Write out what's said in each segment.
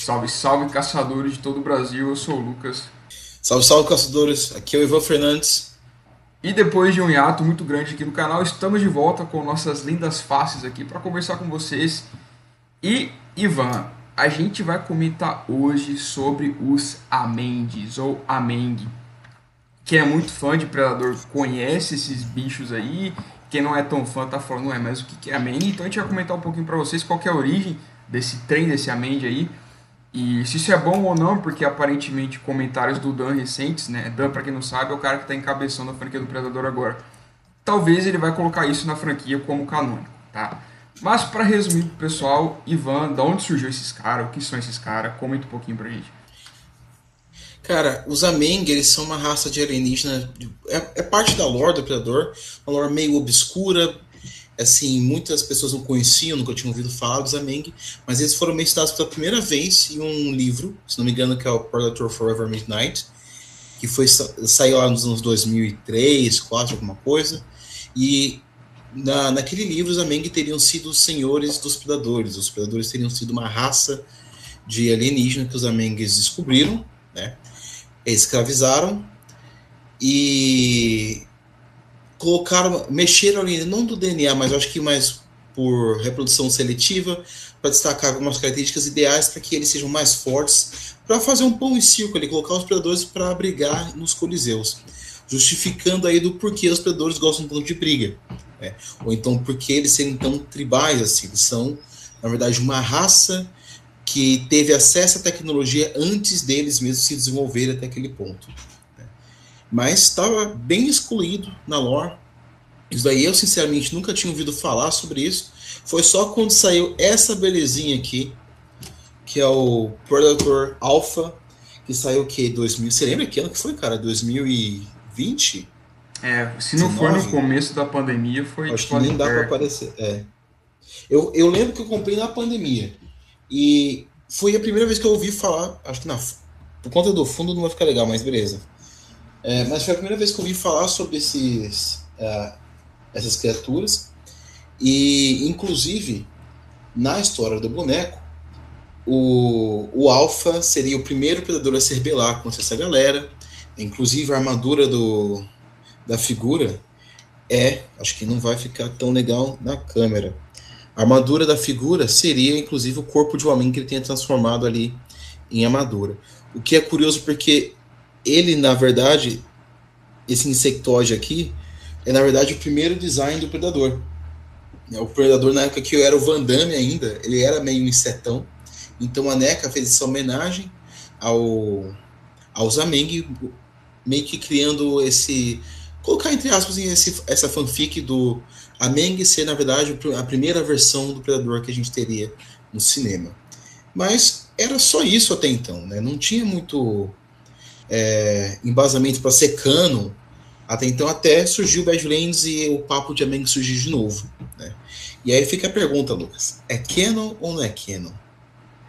Salve, salve, caçadores de todo o Brasil. Eu sou o Lucas. Salve, salve, caçadores. Aqui é o Ivan Fernandes. E depois de um hiato muito grande aqui no canal, estamos de volta com nossas lindas faces aqui para conversar com vocês. E, Ivan, a gente vai comentar hoje sobre os Amendes, ou Ameng. Quem é muito fã de Predador conhece esses bichos aí. Quem não é tão fã tá falando, ué, mas o que é Ameng? Então a gente vai comentar um pouquinho para vocês qual que é a origem desse trem, desse Amend aí. E se isso é bom ou não, porque aparentemente comentários do Dan recentes, né? Dan, pra quem não sabe, é o cara que tá encabeçando a franquia do Predador agora. Talvez ele vai colocar isso na franquia como canônico, tá? Mas para resumir pro pessoal, Ivan, da onde surgiu esses caras? O que são esses caras? Comenta um pouquinho pra gente. Cara, os Ameng, eles são uma raça de alienígena. É parte da lore do Predador. Uma lore meio obscura. Assim, muitas pessoas não conheciam, nunca tinham ouvido falar dos Ameng. Mas eles foram mencionados pela primeira vez em um livro, se não me engano, que é o Predator Forever Midnight. Que saiu lá nos anos 2003, 2004, alguma coisa. E naquele livro, os Ameng teriam sido os senhores dos predadores. Os predadores teriam sido uma raça de alienígena que os Amengues descobriram, né? Escravizaram e mexeram ali, não do DNA, mas eu acho que mais por reprodução seletiva, para destacar algumas características ideais para que eles sejam mais fortes, para fazer um pão e circo ali, colocar os predadores para brigar nos coliseus, justificando aí do porquê os predadores gostam tanto de briga, né? Ou então porque eles serem tão tribais assim, eles são, na verdade, uma raça que teve acesso à tecnologia antes deles mesmos se desenvolverem até aquele ponto. Mas estava bem excluído na lore. Isso daí eu, sinceramente, nunca tinha ouvido falar sobre isso. Foi só quando saiu essa belezinha aqui, que é o Predator Alpha, que saiu o quê? 2000? Você lembra que ano que foi, cara? 2020? Se não for no 19? começo da pandemia, foi Acho tipo que ali nem dá para perto. aparecer. Eu lembro que eu comprei na pandemia. E foi a primeira vez que eu ouvi falar, acho que por conta do fundo não vai ficar legal, mas beleza. Mas foi a primeira vez que eu ouvi falar sobre essas criaturas. E, inclusive, na história do boneco, o Alpha seria o primeiro predador a se rebelar contra essa galera. Inclusive, a armadura da figura acho que não vai ficar tão legal na câmera. A armadura da figura seria, inclusive, o corpo de um homem que ele tenha transformado ali em armadura. O que é curioso porque ele, na verdade, esse insectoide aqui, é, na verdade, o primeiro design do Predador. O Predador, na época que eu era o Van Damme ainda, ele era meio um insetão. Então a NECA fez essa homenagem aos Ameng, meio que criando colocar entre aspas essa fanfic do Ameng ser, na verdade, a primeira versão do Predador que a gente teria no cinema. Mas era só isso até então, né? Não tinha muito embasamento para ser canon até então, até surgiu o Badlands e o papo de Ameng surgir de novo, né? E aí fica a pergunta, Lucas: é canon ou não é canon?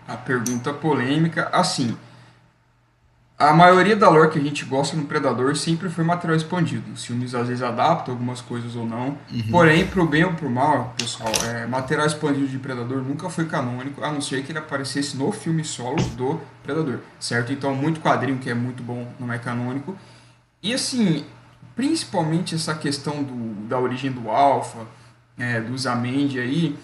A pergunta polêmica, assim, a maioria da lore que a gente gosta no Predador sempre foi material expandido. Os filmes às vezes adaptam algumas coisas ou não. Uhum. Porém, pro bem ou pro mal, pessoal, material expandido de Predador nunca foi canônico, a não ser que ele aparecesse no filme solo do Predador, certo? Então, muito quadrinho que é muito bom não é canônico. E assim, principalmente essa questão da origem do Alpha, dos Amendi aí,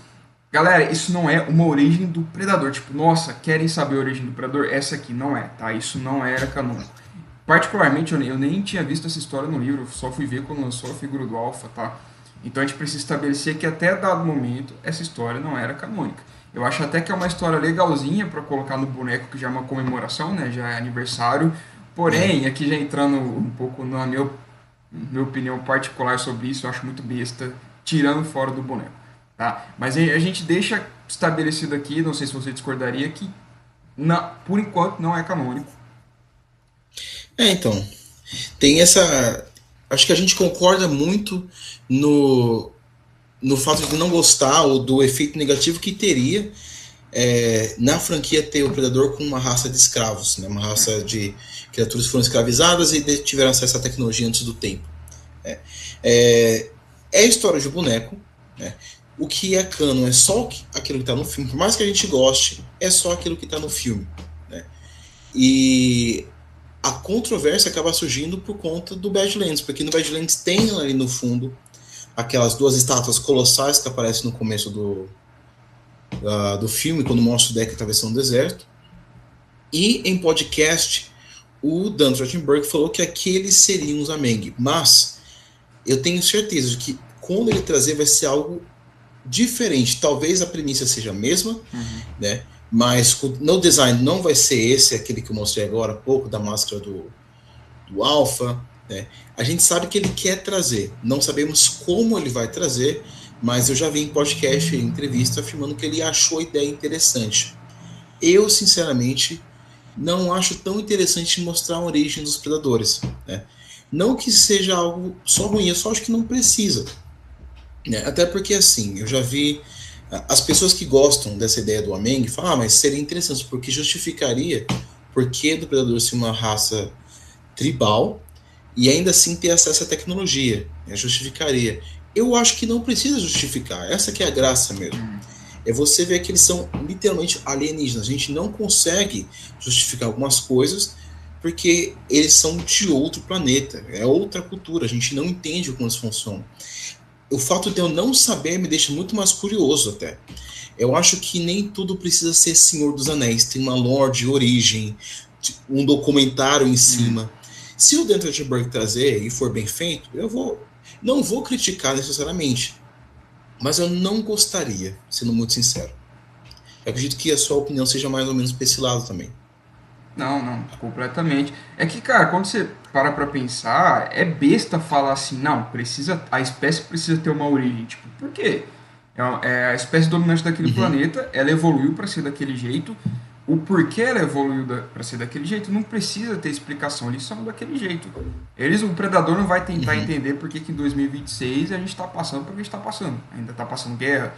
galera, isso não é uma origem do Predador. Tipo, nossa, querem saber a origem do Predador? Essa aqui não é, tá? Isso não era canônico. Particularmente, eu nem tinha visto essa história no livro, só fui ver quando lançou a figura do Alpha, tá? Então a gente precisa estabelecer que até dado momento essa história não era canônica. Eu acho até que é uma história legalzinha para colocar no boneco, que já é uma comemoração, né? Já é aniversário. É. Porém, aqui já entrando um pouco na minha opinião particular sobre isso, eu acho muito besta, tirando fora do boneco. Tá? Mas a gente deixa estabelecido aqui, não sei se você discordaria, que por enquanto não é canônico. Então, tem essa. Acho que a gente concorda muito no, no fato de não gostar ou do efeito negativo que teria na franquia ter o Predador com uma raça de escravos, né? Uma raça de criaturas que foram escravizadas e tiveram acesso à tecnologia antes do tempo. É, é a história de boneco, né? o que é canon é só aquilo que está no filme, por mais que a gente goste, é só aquilo que está no filme, né? E a controvérsia acaba surgindo por conta do Badlands, porque no Badlands tem ali no fundo aquelas duas estátuas colossais que aparecem no começo do filme, quando mostra o deck atravessando o deserto. E em podcast, o Dan Trachtenberg falou que aqueles seriam os Ameng, mas eu tenho certeza de que quando ele trazer vai ser algo diferente. Talvez a premissa seja a mesma, né? Mas no design não vai ser esse, aquele que eu mostrei agora há pouco, da máscara do Alpha, né? A gente sabe que ele quer trazer, não sabemos como ele vai trazer, mas eu já vi em podcast, em entrevista, afirmando que ele achou a ideia interessante. Eu, sinceramente, não acho tão interessante mostrar a origem dos predadores, né? Não que seja algo só ruim, eu só acho que não precisa, né? Até porque, assim, eu já vi as pessoas que gostam dessa ideia do Ameng falam, mas seria interessante, porque justificaria por que do predador ser uma raça tribal e ainda assim ter acesso à tecnologia, né? Justificaria. Eu acho que não precisa justificar, essa que é a graça mesmo. É você ver que eles são literalmente alienígenas. A gente não consegue justificar algumas coisas porque eles são de outro planeta, é outra cultura, a gente não entende como eles funcionam. O fato de eu não saber me deixa muito mais curioso até. Eu acho que nem tudo precisa ser Senhor dos Anéis, tem uma lore de origem, um documentário em cima. Se o Dan Trachtenberg trazer e for bem feito, não vou criticar necessariamente, mas eu não gostaria, sendo muito sincero. Eu acredito que a sua opinião seja mais ou menos para esse lado também. Não, completamente. É que, cara, quando você para pra pensar, é besta falar assim, não, a espécie precisa ter uma origem. Tipo, por quê? É a espécie dominante daquele planeta, ela evoluiu para ser daquele jeito. O porquê ela evoluiu para ser daquele jeito não precisa ter explicação, eles são daquele jeito. O predador não vai tentar entender por que em 2026 a gente está passando por que a gente está passando. Ainda está passando guerra,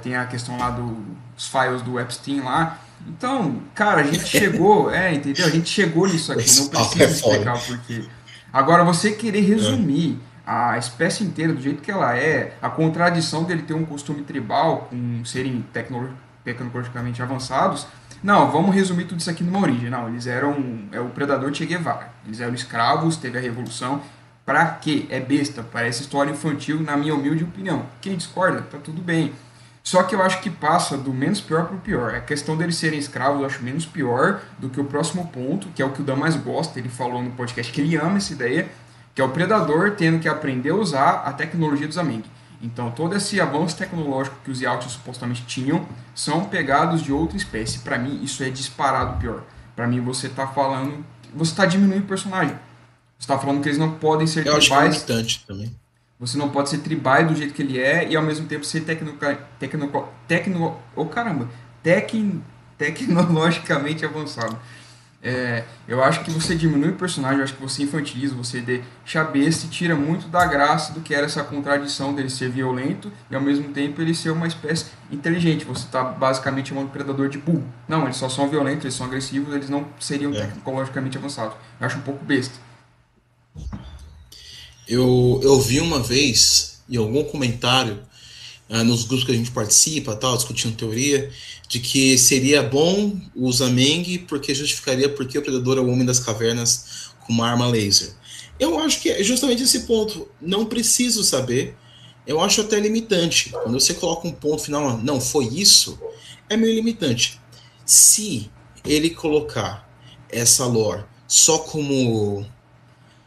tem a questão lá dos files do Epstein lá. Então, cara, a gente chegou, entendeu? A gente chegou nisso aqui, não precisa explicar o porquê. Agora, você querer resumir a espécie inteira do jeito que ela é, a contradição dele ter um costume tribal com serem tecnologicamente avançados, não, vamos resumir tudo isso aqui numa origem. Não, eles eram o predador Che Guevara. Eles eram escravos, teve a revolução. Pra quê? É besta, parece história infantil, na minha humilde opinião. Quem discorda, tá tudo bem. Só que eu acho que passa do menos pior para o pior. A questão deles serem escravos eu acho menos pior do que o próximo ponto, que é o que o Dan mais gosta. Ele falou no podcast que ele ama essa ideia, que é o predador tendo que aprender a usar a tecnologia dos Ameng. Então, todo esse avanço tecnológico que os Yautja supostamente tinham são pegados de outra espécie. Para mim, isso é disparado pior. Para mim, você tá falando... Você tá diminuindo o personagem. Você tá falando que eles não podem ser tribais. Eu acho que é limitante também. Você não pode ser tribal do jeito que ele é e ao mesmo tempo ser tecnologicamente avançado. Eu acho que você diminui o personagem, eu acho que você infantiliza, você deixa besta e tira muito da graça do que era essa contradição dele ser violento e ao mesmo tempo ele ser uma espécie inteligente. Você está basicamente chamando o predador de burro. Não, eles só são violentos, eles são agressivos, eles não seriam tecnologicamente avançados. Eu acho um pouco besta. Eu vi uma vez, em algum comentário, nos grupos que a gente participa, tal, discutindo teoria, de que seria bom os Ameng porque justificaria porque o predador é o homem das cavernas com uma arma laser. Eu acho que é justamente esse ponto. Não preciso saber. Eu acho até limitante. Quando você coloca um ponto final, não, foi isso, é meio limitante. Se ele colocar essa lore só como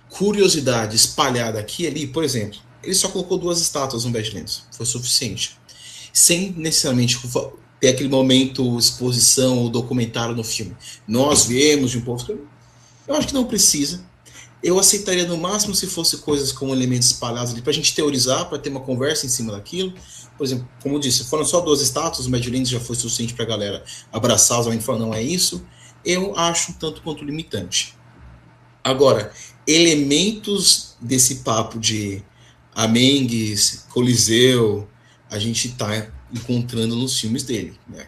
curiosidade espalhada aqui e ali, por exemplo, ele só colocou 2 estátuas no Badlands, foi suficiente, sem necessariamente ter aquele momento exposição ou documentário no filme. Nós viemos de um povo, eu acho que não precisa. Eu aceitaria no máximo se fosse coisas como elementos espalhados ali, para a gente teorizar, para ter uma conversa em cima daquilo. Por exemplo, como eu disse, foram só 2 estátuas, o Badlands já foi suficiente para a galera abraçar os homens e falar, não é isso. Eu acho um tanto quanto limitante. Agora, elementos desse papo de Amengues, Coliseu, a gente está encontrando nos filmes dele, né?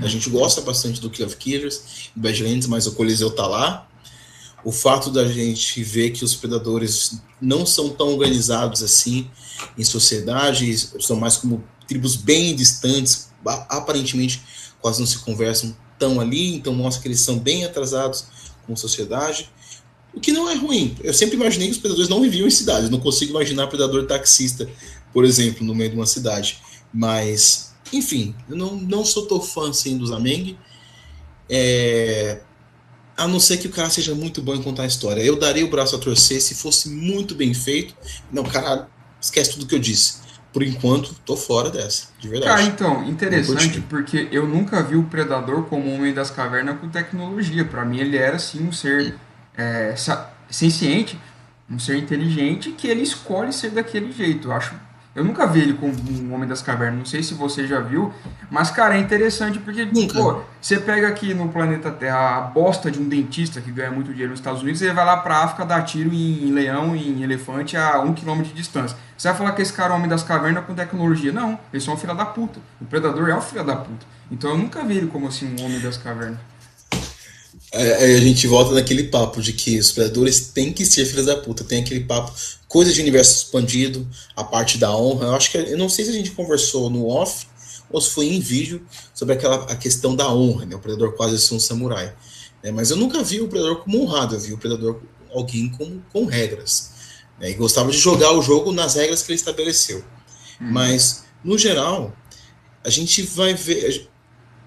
A gente gosta bastante do King of Killers, do Badlands, mas o Coliseu tá lá. O fato da gente ver que os predadores não são tão organizados assim em sociedade, são mais como tribos bem distantes, aparentemente quase não se conversam tão ali, então mostra que eles são bem atrasados como sociedade, o que não é ruim. Eu sempre imaginei que os predadores não viviam em cidades, não consigo imaginar predador taxista, por exemplo, no meio de uma cidade, mas, enfim, eu não sou tão fã assim dos Ameng, a não ser que o cara seja muito bom em contar a história. Eu daria o braço a torcer se fosse muito bem feito. Não, cara, esquece tudo que eu disse. Por enquanto, tô fora dessa, de Cara, verdade. então, Não interessante curti. porque eu nunca vi o Predador como um homem das cavernas com tecnologia. Pra mim, ele era sim um ser senciente, um ser inteligente que ele escolhe ser daquele jeito. Eu nunca vi ele como um homem das cavernas. Não sei se você já viu, mas cara, é interessante porque, Nunca. pô, você pega aqui no planeta Terra a bosta de um dentista que ganha muito dinheiro nos Estados Unidos, e ele vai lá pra África dar tiro em leão, em elefante a 1 quilômetro de distância. Você vai falar que esse cara é o homem das cavernas com tecnologia? Não, eles são um filho da puta. O predador é um filho da puta. Então eu nunca vi ele como assim um homem das cavernas. A gente volta naquele papo de que os predadores têm que ser filhos da puta. Tem aquele papo, coisa de universo expandido, a parte da honra. Eu acho que, eu não sei se a gente conversou no off ou se foi em vídeo sobre a questão da honra, né? O predador quase ser um samurai. Mas eu nunca vi o predador como honrado, eu vi o predador como alguém com regras. E gostava de jogar o jogo nas regras que ele estabeleceu. Uhum. Mas, no geral, a gente vai ver.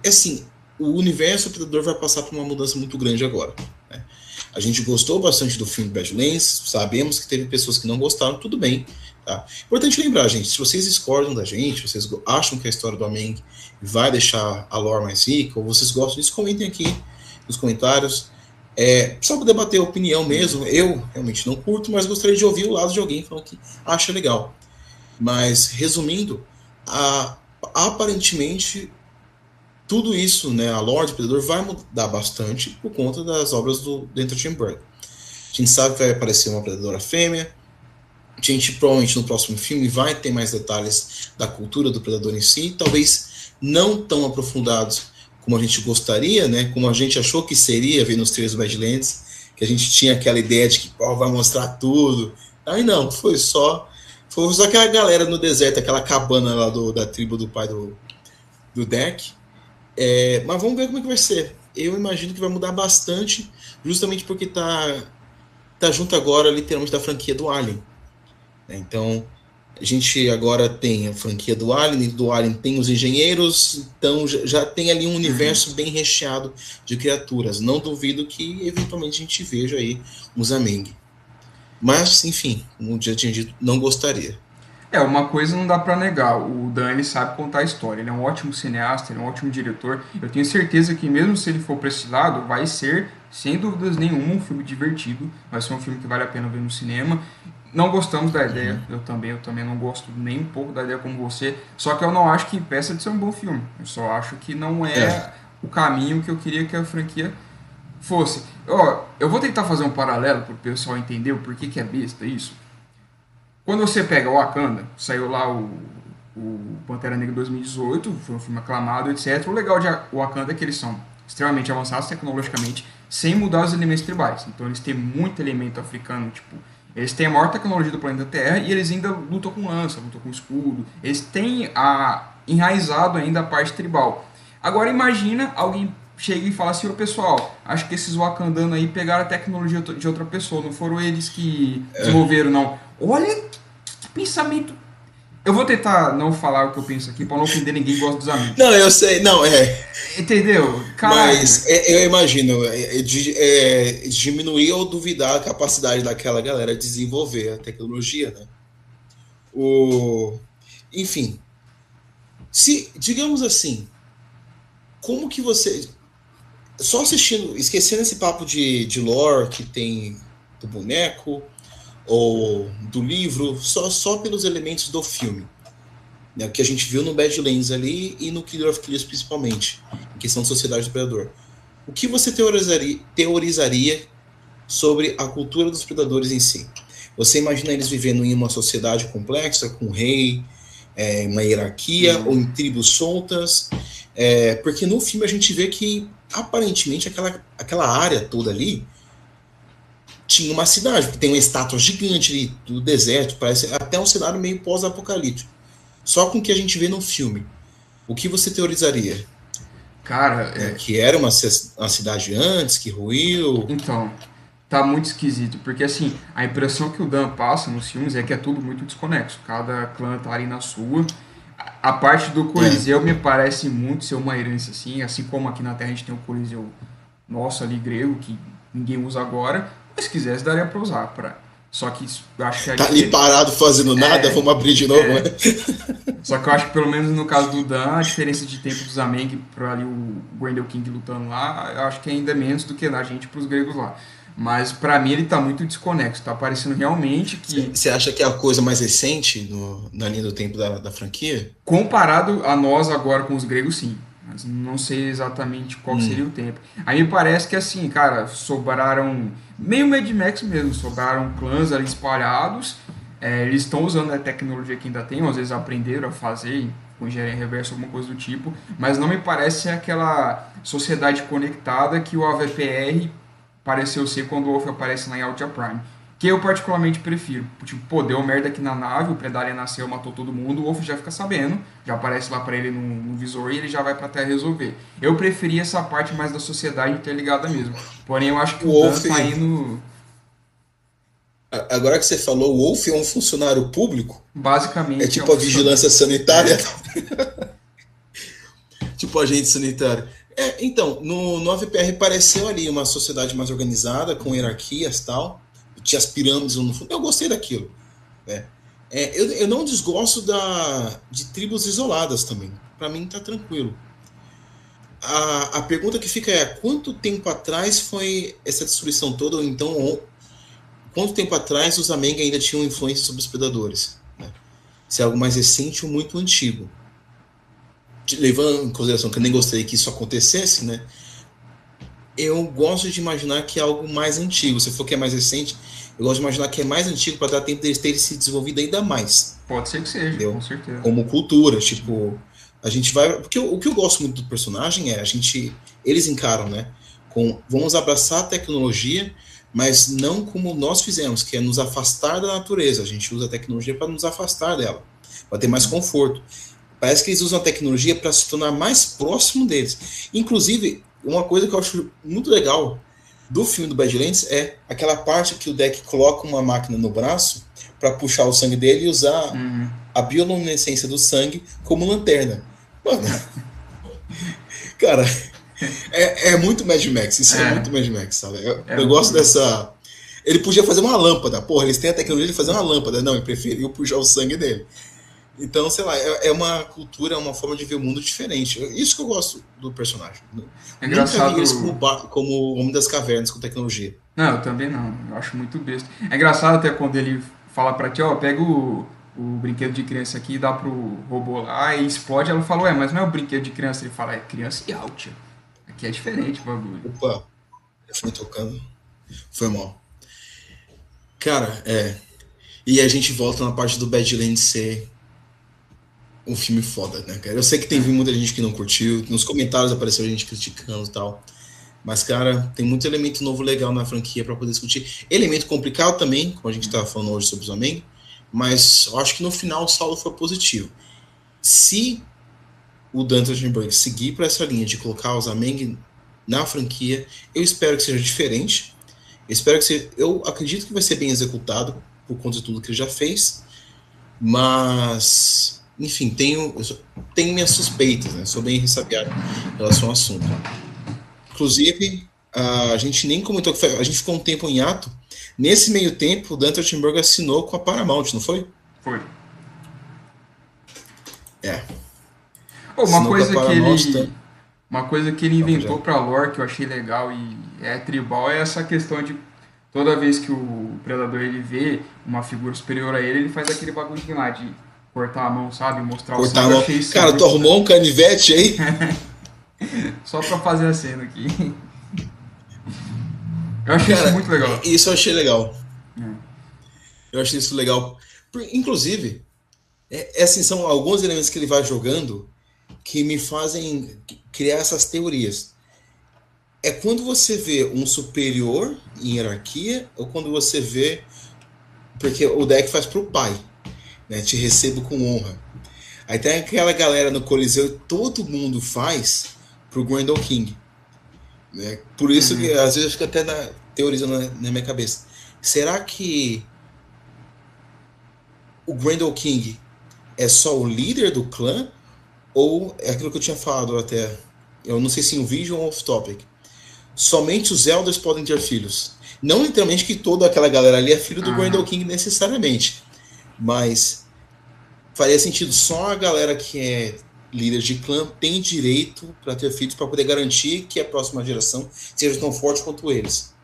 Assim, o universo Predador vai passar por uma mudança muito grande agora. Né? A gente gostou bastante do filme Badlands, sabemos que teve pessoas que não gostaram, tudo bem. Tá? Importante lembrar, gente, se vocês discordam da gente, vocês acham que a história do Ameng vai deixar a lore mais rica, ou vocês gostam disso, comentem aqui nos comentários. Só para debater a opinião mesmo, eu realmente não curto, mas gostaria de ouvir o lado de alguém falando que acha legal. Mas, resumindo, aparentemente tudo isso, né, a lore do Predador vai mudar bastante por conta das obras do Dentro Tim Burton. A gente sabe que vai aparecer uma predadora fêmea, a gente provavelmente no próximo filme vai ter mais detalhes da cultura do predador em si, talvez não tão aprofundados como a gente gostaria, né, como a gente achou que seria vendo os trailers do Badlands, que a gente tinha aquela ideia de que vai mostrar tudo. Aí não, foi só aquela galera no deserto, aquela cabana lá da tribo do pai do Deck. Mas vamos ver como é que vai ser. Eu imagino que vai mudar bastante, justamente porque tá junto agora, literalmente, da franquia do Alien. Então, a gente agora tem a franquia do Alien, dentro do Alien tem os engenheiros, então já tem ali um Uhum. universo bem recheado de criaturas. Não duvido que, eventualmente, a gente veja aí uns Ameng. Mas, enfim, como já tinha dito, não gostaria. Uma coisa não dá pra negar, o Dan ele sabe contar a história, ele é um ótimo cineasta, ele é um ótimo diretor. Eu tenho certeza que mesmo se ele for pra esse lado, vai ser, sem dúvidas nenhuma, um filme divertido, vai ser um filme que vale a pena ver no cinema. Não gostamos da ideia, Uhum. eu também não gosto nem um pouco da ideia como você, só que eu não acho que impeça de ser um bom filme. Eu só acho que não É, é o caminho que eu queria que a franquia fosse. Ó, eu vou tentar fazer um paralelo pro pessoal entender o porquê que é besta isso. Quando você pega o Wakanda, saiu lá o Pantera Negra 2018, foi um filme aclamado, etc. O legal de Wakanda é que eles são extremamente avançados tecnologicamente, sem mudar os elementos tribais. Então eles têm muito elemento africano, tipo, eles têm a maior tecnologia do planeta Terra e eles ainda lutam com lança, lutam com escudo. Eles têm enraizado ainda a parte tribal. Agora imagina alguém chega e fala assim, ô pessoal, acho que esses wakandanos aí pegaram a tecnologia de outra pessoa, não foram eles que desenvolveram, não. Olha que pensamento. Eu vou tentar não falar o que eu penso aqui para não ofender ninguém que gosta dos amigos. não, eu sei, não, Entendeu? Caralho. mas eu imagino diminuir ou duvidar a capacidade daquela galera de desenvolver a tecnologia, né? O, enfim, se digamos assim, como que você só assistindo, esquecendo esse papo de lore que tem do boneco ou do livro, só pelos elementos do filme, né? O que a gente viu no Badlands ali e no Killer of Clears principalmente, em questão de sociedade do predador. O que você teorizaria sobre a cultura dos predadores em si? Você imagina eles vivendo em uma sociedade complexa, com um rei, uma hierarquia, ou Hum. em tribos soltas? Porque no filme a gente vê que, aparentemente, aquela área toda ali tinha uma cidade, porque tem uma estátua gigante ali do deserto, parece até um cenário meio pós-apocalíptico. só com o que a gente vê no filme, o que você teorizaria? Cara, Que era uma cidade antes, que ruiu? então, tá muito esquisito, porque assim, a impressão que o Dan passa nos filmes é que é tudo muito desconexo. Cada clã tá ali na sua. A parte do É, Coliseu me parece muito ser uma herança, assim como aqui na Terra a gente tem o Coliseu nosso ali grego, que ninguém usa agora, mas se quisesse daria pra usar. Só que eu acho que a tá ali diferença. parado fazendo nada, vamos abrir de novo, né? Só que eu acho que pelo menos no caso do Dan, a diferença de tempo do Zameng para ali o Grendel King lutando lá, eu acho que é ainda menos do que a gente para os gregos lá. Mas pra mim ele tá muito desconexo, tá parecendo realmente que, Você acha que é a coisa mais recente na linha do tempo da franquia? comparado a nós agora com os gregos, sim. Mas não sei exatamente qual que seria Hum. o tempo. Aí me parece que assim, cara, sobraram. Meio Mad Max mesmo, sobraram clãs ali espalhados. Eles estão usando a tecnologia que ainda tem, ou às vezes aprenderam a fazer com engenharia reversa, alguma coisa do tipo. Mas não me parece ser aquela sociedade conectada que o AVPR pareceu ser quando o Wolf aparece lá em Altia Prime. Que eu particularmente prefiro. Tipo, pô, deu merda aqui na nave, o Predalien nasceu, matou todo mundo, o Wolf já fica sabendo, já aparece lá pra ele no visor e ele já vai pra Terra resolver. Eu preferia essa parte mais da sociedade interligada mesmo. Porém, eu acho que O o Dan Wolf, tá indo agora que você falou, o Wolf é um funcionário público? É basicamente tipo a vigilância sanitária? é, Tipo agente sanitário. Então, no AVPR pareceu ali uma sociedade mais organizada, com hierarquias e tal. Tinha as pirâmides no fundo. Eu gostei daquilo. Né? Eu não desgosto de tribos isoladas também. Para mim tá tranquilo. A pergunta que fica é: quanto tempo atrás foi essa destruição toda? Ou então, quanto tempo atrás os Ameng ainda tinham influência sobre os predadores? Né? Se é algo mais recente ou muito antigo. Levando em consideração que eu nem gostaria que isso acontecesse, né? Eu gosto de imaginar que é algo mais antigo. Se for que é mais recente, eu gosto de imaginar que é mais antigo para dar tempo deles terem se desenvolvido ainda mais. pode ser que seja, com Entendeu? certeza. Como cultura, tipo, a gente vai. Porque o que eu gosto muito do personagem é eles encaram, né? Vamos abraçar a tecnologia, mas não como nós fizemos, que é nos afastar da natureza. A gente usa a tecnologia para nos afastar dela, para ter mais conforto. Parece que eles usam a tecnologia para se tornar mais próximo deles. Inclusive, uma coisa que eu acho muito legal do filme do Badlands é aquela parte que o Deck coloca uma máquina no braço para puxar o sangue dele e usar Uhum. a bioluminescência do sangue como lanterna. Mano, cara, é muito Mad Max. Isso é muito É, Mad Max, sabe? é Eu muito gosto mesmo. dessa. Ele podia fazer uma lâmpada. Porra, eles têm a tecnologia de fazer uma lâmpada. Não, ele preferiu puxar o sangue dele. Então, sei lá, é uma cultura, é uma forma de ver o mundo diferente. Isso que eu gosto do personagem. É Nunca vi eles engraçado. como o Homem das Cavernas com tecnologia. Não, eu também não. Eu acho muito besta. É engraçado até quando ele fala pra ti, ó, pega o brinquedo de criança aqui e dá pro robô lá e explode. Ela falou, mas não é o brinquedo de criança. Ele fala, é criança e out. Aqui é diferente o bagulho. Opa, já foi tocando. Foi mal. Cara, E a gente volta na parte do Badlands ser um filme foda, né, cara? Eu sei que tem É, muita gente que não curtiu, nos comentários apareceu gente criticando e tal. Mas, cara, tem muito elemento novo legal na franquia pra poder discutir. Elemento complicado também, como a gente tava falando hoje sobre os Homem, mas eu acho que no final o saldo foi positivo. Se o Dan Trachtenberg seguir por essa linha de colocar os Ameng na franquia, eu espero que seja diferente. Eu acredito que vai ser bem executado por conta de tudo que ele já fez, mas enfim, tenho minhas suspeitas, né? Sou bem ressabiado em relação ao assunto. Inclusive, a gente nem comentou que a gente ficou um tempo em ato. Nesse meio tempo, o Dan Trachtenberg assinou com a Paramount, não foi? foi. É, Pô, assinou com a Paramount. uma coisa que ele inventou Já. pra lore que eu achei legal e é tribal é essa questão de toda vez que o predador ele vê uma figura superior a ele, ele faz aquele bagulho lá de cortar a mão, sabe? Mostrar o Cortar a sangue. Eu mão. achei isso Cara, tu muito arrumou um canivete aí? só pra fazer a cena aqui. Eu achei isso Cara, muito legal. isso eu achei legal. Eu achei isso legal. Inclusive, assim, são alguns elementos que ele vai jogando que me fazem criar essas teorias. É quando você vê um superior em hierarquia ou quando você vê. Porque o deck faz pro pai, né? Te recebo com honra. Aí tem aquela galera no Coliseu, todo mundo faz pro Grendel King. Né? Por isso que Uhum. às vezes eu fico até teorizando na minha cabeça. Será que o Grendel King é só o líder do clã? Ou é aquilo que eu tinha falado até? Eu não sei se em vídeo ou off-topic. Somente os Elders podem ter filhos. Não literalmente que toda aquela galera ali é filho do Grendel Aham. King necessariamente. Mas faria sentido só a galera que é líder de clã tem direito para ter filhos para poder garantir que a próxima geração seja tão forte quanto eles.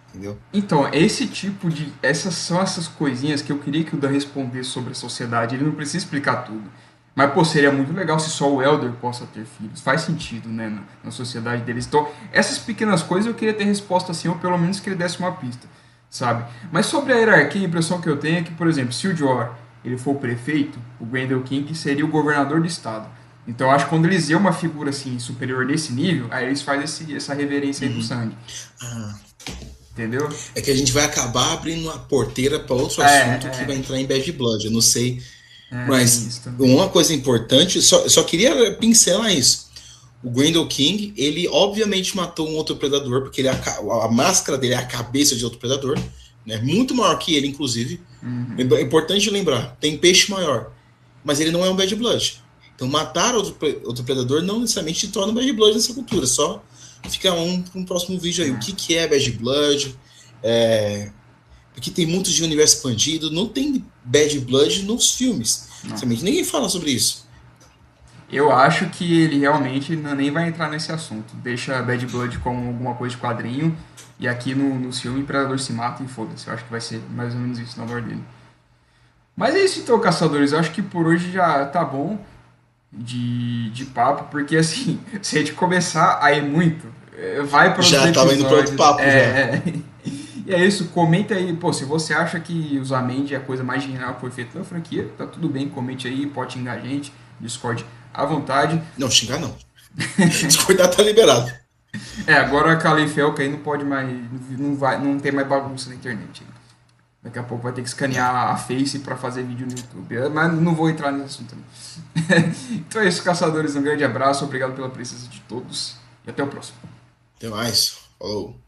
Entendeu? Então, esse tipo de. Essas são essas coisinhas que eu queria que o Dan respondesse sobre a sociedade. Ele não precisa explicar tudo. Mas, pô, seria muito legal se só o Elder possa ter filhos. Faz sentido, né, na sociedade deles. Então, essas pequenas coisas eu queria ter resposta assim, ou pelo menos que ele desse uma pista, sabe? Mas sobre a hierarquia, a impressão que eu tenho é que, por exemplo, se o Jor ele for o prefeito, o Grendel King seria o governador do estado. Então, eu acho que quando eles veem uma figura assim superior nesse nível, aí eles fazem essa reverência aí do Uhum. sangue. Ah, Entendeu? é que a gente vai acabar abrindo uma porteira para outro assunto que vai É, entrar em Bad Blood. Eu não sei. tem Mas isso também. uma coisa importante, só queria pincelar isso. O Grendel King, ele obviamente matou um outro predador, porque ele, a máscara dele é a cabeça de outro predador, né? Muito maior que ele, inclusive. Uhum. É importante lembrar, tem peixe maior, mas ele não é um Bad Blood. Então matar outro predador não necessariamente te torna um Bad Blood nessa cultura, só fica um próximo vídeo aí. O que é Bad Blood? É, porque tem muitos de universo expandido, não tem Bad Blood nos filmes. Não. Ninguém fala sobre isso. Eu acho que ele realmente nem vai entrar nesse assunto. Deixa Bad Blood como alguma coisa de quadrinho. E aqui no filme o Imperador se mata e foda-se. Eu acho que vai ser mais ou menos isso na lore dele. Mas é isso então, caçadores. Eu acho que por hoje já tá bom de papo. Porque assim, se a gente começar a ir muito, vai para outros Já tava indo para outro episódios. papo já. E é isso, comenta aí, pô, se você acha que os Amendi é a coisa mais genial que foi feita na franquia, tá tudo bem, comente aí, pode xingar a gente, Discord à vontade. Não, xingar não. Discordar tá liberado. Agora a Califelca aí não pode mais, não tem mais bagunça na internet. Daqui a pouco vai ter que escanear Não. a Face pra fazer vídeo no YouTube, mas não vou entrar nesse assunto também. Então é isso, caçadores, um grande abraço, obrigado pela presença de todos e até o próximo. Até mais. Falou.